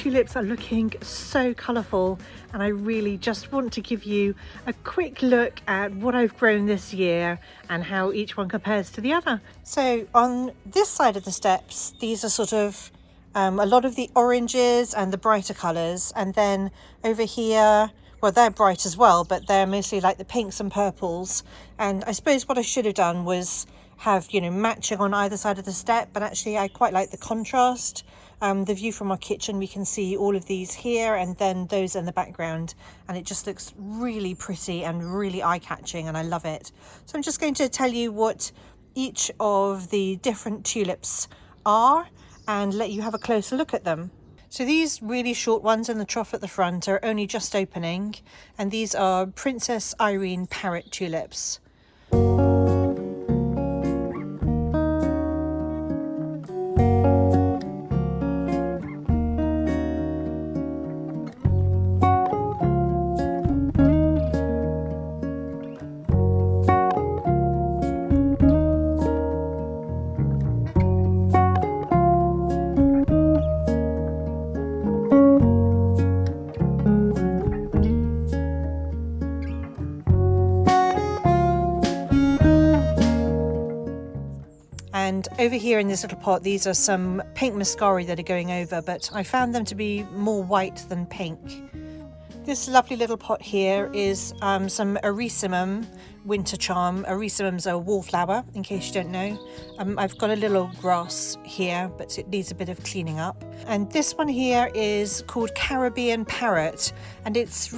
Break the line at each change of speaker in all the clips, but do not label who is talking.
tulips are looking so colourful, and I really just want to give you a quick look at what I've grown this year and how each one compares to the other. So on this side of the steps, these are sort of a lot of the oranges and the brighter colours, and then over here, well, they're bright as well, but they're mostly like the pinks and purples. And I suppose what I should have done was have, you know, matching on either side of the step, but actually I quite like the contrast. The view from our kitchen, we can see all of these here and then those in the background, and it just looks really pretty and really eye-catching, and I love it. So I'm just going to tell you what each of the different tulips are and let you have a closer look at them. So these really short ones in the trough at the front are only just opening, and these are Princess Irene parrot tulips. And over here in this little pot, these are some pink mascari that are going over, but I found them to be more white than pink. This lovely little pot here is some Erisimum winter charm. Erisimum's a wallflower, in case you don't know. I've got a little grass here, but it needs a bit of cleaning up. And this one here is called Caribbean Parrot, and it's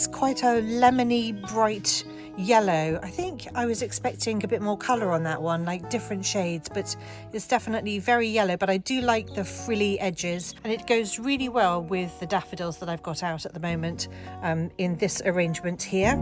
quite a lemony, bright yellow. I think I was expecting a bit more colour on that one, like different shades, but it's definitely very yellow. But I do like the frilly edges, and it goes really well with the daffodils that I've got out at the moment in this arrangement here.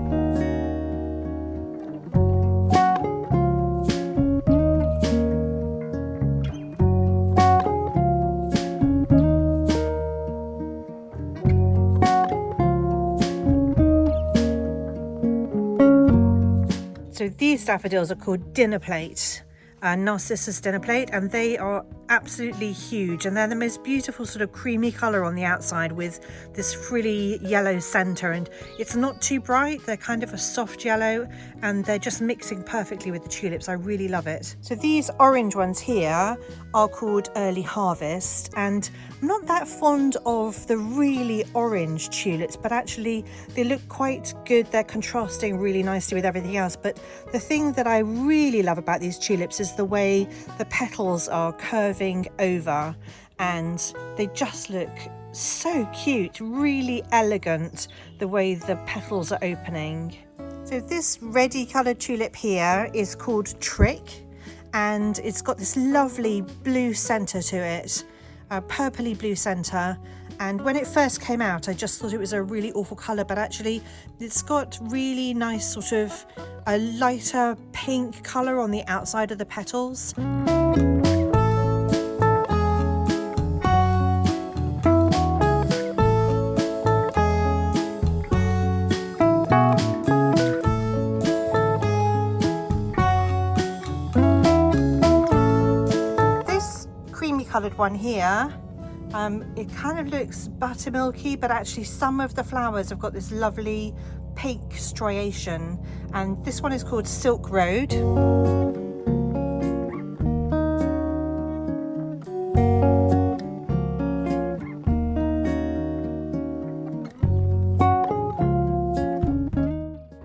So these daffodils are called dinner plate, Narcissus dinner plate, and they are absolutely huge, and they're the most beautiful sort of creamy colour on the outside with this frilly yellow centre, and it's not too bright. They're kind of a soft yellow, and they're just mixing perfectly with the tulips. I really love it. So these orange ones here are called Early Harvest, and I'm not that fond of the really orange tulips, but actually they look quite good. They're contrasting really nicely with everything else. But the thing that I really love about these tulips is the way the petals are curving over, and they just look so cute, really elegant, the way the petals are opening. So this reddy coloured tulip here is called Trick, and it's got this lovely blue centre to it, a purpley blue centre. And when it first came out, I just thought it was a really awful colour, but actually it's got really nice sort of a lighter pink colour on the outside of the petals. Coloured one here, it kind of looks buttermilky, but actually some of the flowers have got this lovely pink striation, and this one is called Silk Road.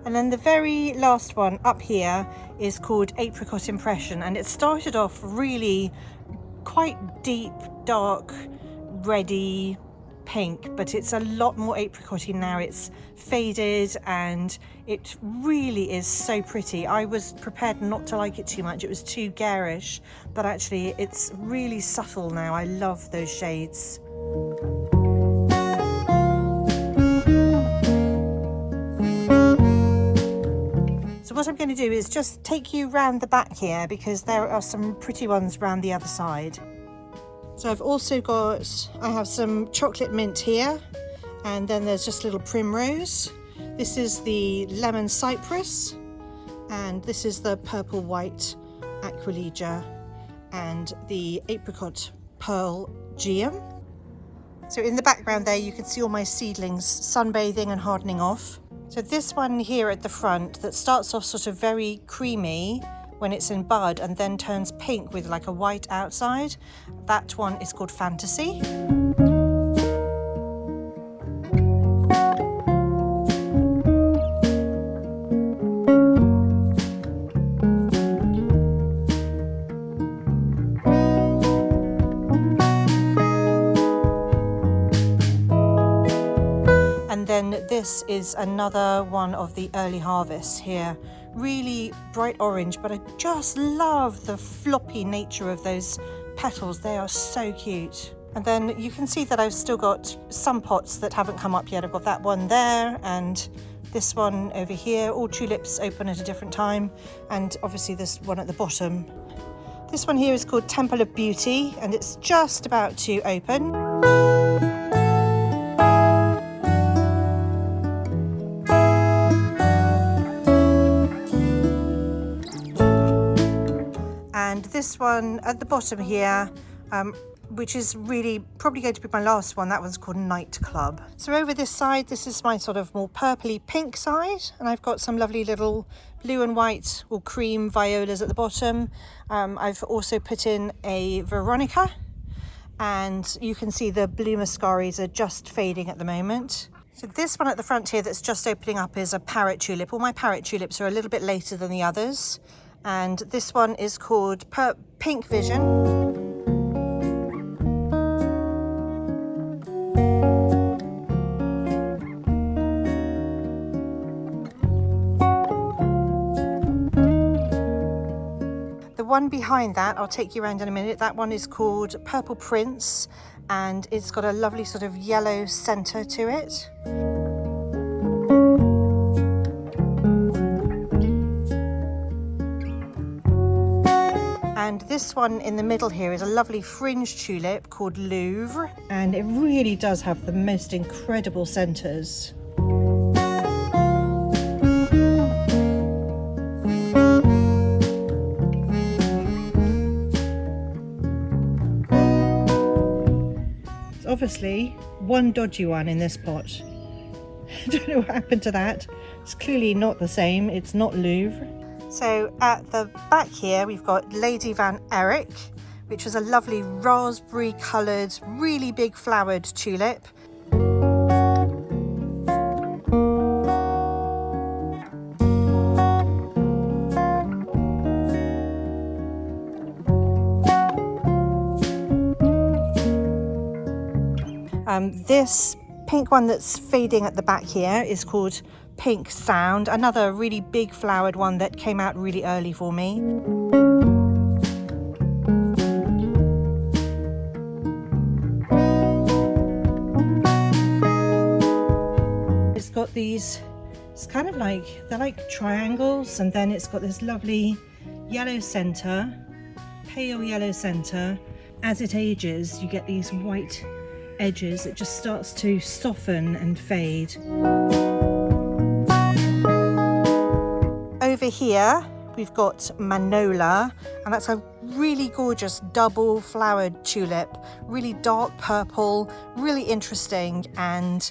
And then the very last one up here is called Apricot Impression, and it started off really quite deep, dark, reddy pink, but it's a lot more apricotty now. It's faded and it really is so pretty. I was prepared not to like it too much. It was too garish, but actually it's really subtle now. I love those shades. So what I'm going to do is just take you round the back here, because there are some pretty ones round the other side. So I have some chocolate mint here, and then there's just little primrose. This is the lemon cypress, and this is the purple white aquilegia, and the apricot pearl geum. So in the background there you can see all my seedlings sunbathing and hardening off. So this one here at the front that starts off sort of very creamy when it's in bud and then turns pink with like a white outside, that one is called Fantasy. And then this is another one of the early harvests here. Really bright orange, but I just love the floppy nature of those petals. They are so cute. And then you can see that I've still got some pots that haven't come up yet. I've got that one there and this one over here. All tulips open at a different time. And obviously this one at the bottom. This one here is called Temple of Beauty and it's just about to open. And this one at the bottom here, which is really probably going to be my last one, that one's called Night Club. So over this side, this is my sort of more purpley pink side, and I've got some lovely little blue and white or cream violas at the bottom. I've also put in a Veronica, and you can see the blue mascaris are just fading at the moment. So this one at the front here that's just opening up is a parrot tulip. All my parrot tulips are a little bit later than the others. And this one is called Pink Vision. The one behind that, I'll take you around in a minute, that one is called Purple Prince and it's got a lovely sort of yellow centre to it. And this one in the middle here is a lovely fringe tulip called Louvre, and it really does have the most incredible centres. There's obviously one dodgy one in this pot. I don't know what happened to that. It's clearly not the same, it's not Louvre. So at the back here, we've got Lady Van Eyck, which was a lovely raspberry coloured, really big flowered tulip. This pink one that's fading at the back here is called Pink Sound, another really big flowered one that came out really early for me. It's got these, it's kind of like, they're like triangles, and then it's got this lovely yellow centre, pale yellow centre. As it ages, you get these white edges. It just starts to soften and fade. Over here we've got Manola, and that's a really gorgeous double flowered tulip, really dark purple, really interesting, and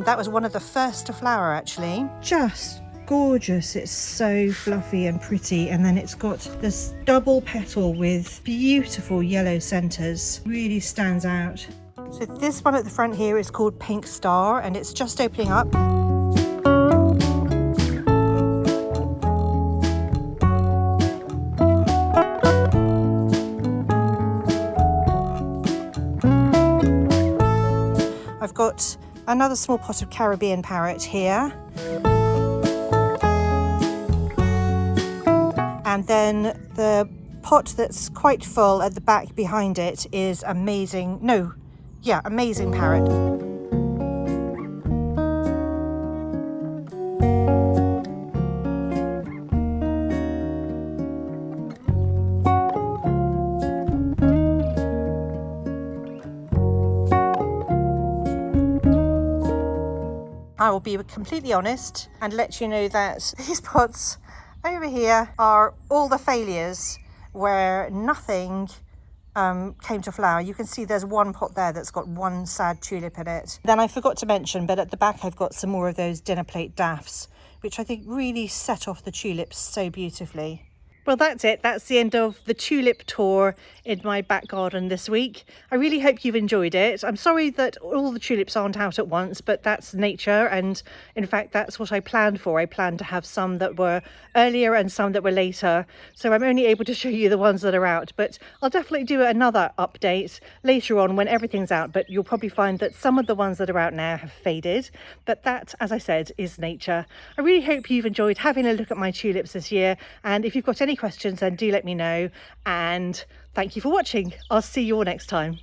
that was one of the first to flower actually. Just gorgeous, it's so fluffy and pretty, and then it's got this double petal with beautiful yellow centres, really stands out. So this one at the front here is called Pink Star, and it's just opening up. I've got another small pot of Caribbean parrot here. And then the pot that's quite full at the back behind it is Amazing Parrot. I will be completely honest and let you know that these pots over here are all the failures where nothing came to flower. You can see there's one pot there that's got one sad tulip in it. Then I forgot to mention, but at the back I've got some more of those dinner plate daffs, which I think really set off the tulips so beautifully. Well, that's it. That's the end of the tulip tour in my back garden this week. I really hope you've enjoyed it. I'm sorry that all the tulips aren't out at once, but that's nature. And in fact, that's what I planned for. I planned to have some that were earlier and some that were later. So I'm only able to show you the ones that are out, but I'll definitely do another update later on when everything's out. But you'll probably find that some of the ones that are out now have faded. But that, as I said, is nature. I really hope you've enjoyed having a look at my tulips this year. And if you've got any questions, then do let me know, and thank you for watching. I'll see you all next time.